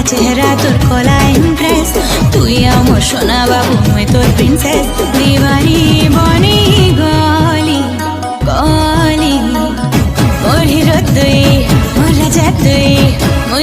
চেহারা তোর কলা ইমপ্রেস তুই আমার সোনা বাবু মই তোর প্রিন্সেস দিবানি বনি গলি গলি মোর হিরো তুই মোর রাজা তুই মই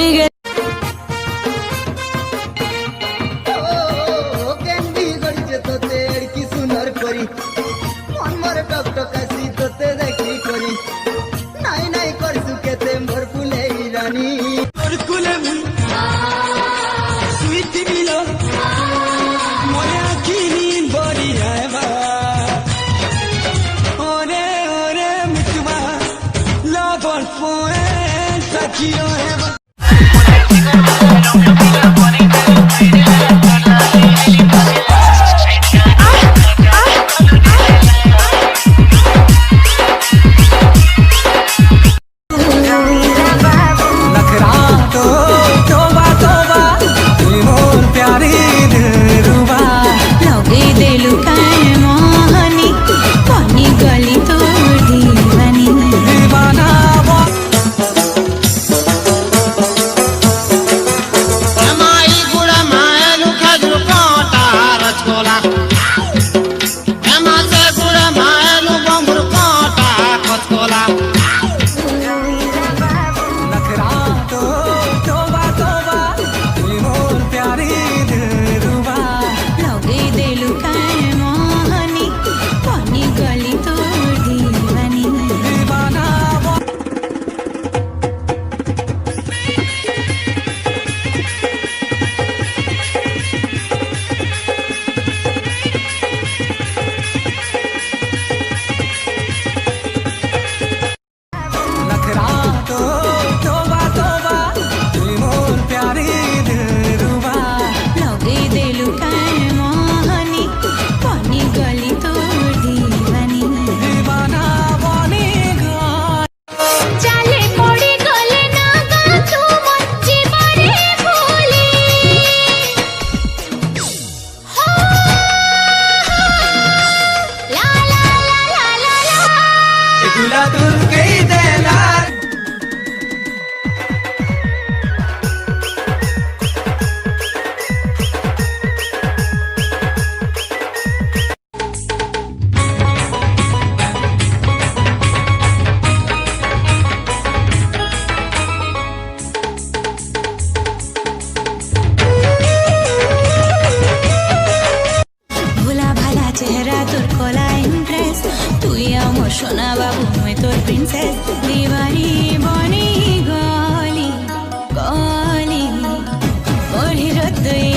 সোনা বাবু মই তোর প্রিন্সেস দিবানি বনি গলি গলি মোর হিরো তুই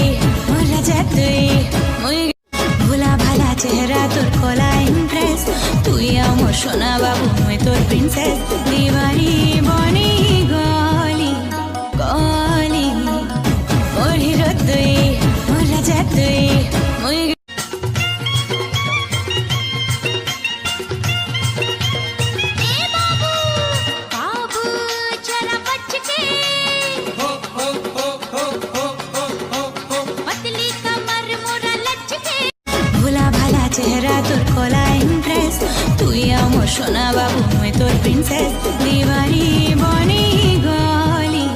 মোর রাজা তুই মই ভোলা ভালা চেহারা তোর কলা ইমপ্রেস তুই আমার সোনা বাবু মই তোর প্রিন্সেস দিবানি বনি গলি গলি মোর হিরো তুই মোর রাজা তুই মই চেহারা তোর কলা ইমপ্রেস তুই আমার সোনা বাবু মই তোর প্রিন্সেস দিবানি বনি গলি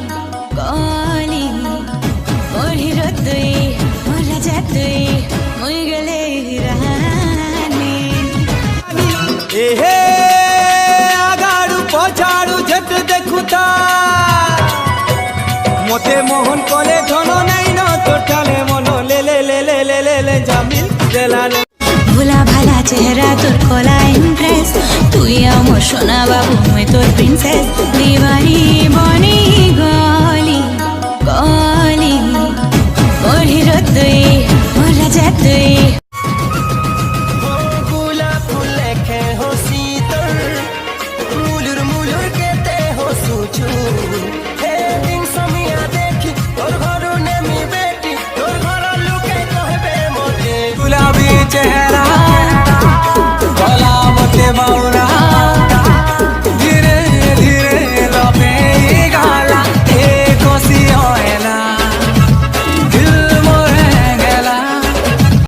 গলি মোর হিরো তুই মোর রাজা তুই মই গলে রানী এহে আগাড়ু পছাড়ু যেত দেখুতা মতে মোহন কলে ধন নাই ন তোর টালে মন লে লে লে লে লে লে লে জামিল দেলালে ভোলা ভালা চেহারা তোর কলা ইমপ্রেস তুই আমার সোনা বাবু মই তোর প্রিন্সেস দিবানি বনি গলি গলি মোর হিরো তুই মোর রাজা তুই ফুলা ফুলে খে হো শীতল মুলুর মুলুর কেতে হো সুচু হে দিন সমিয়া দেখি তোর ঘর নেমি বেটি তোর ঘর লুকে কহবে মতে গুলাবি চেহারা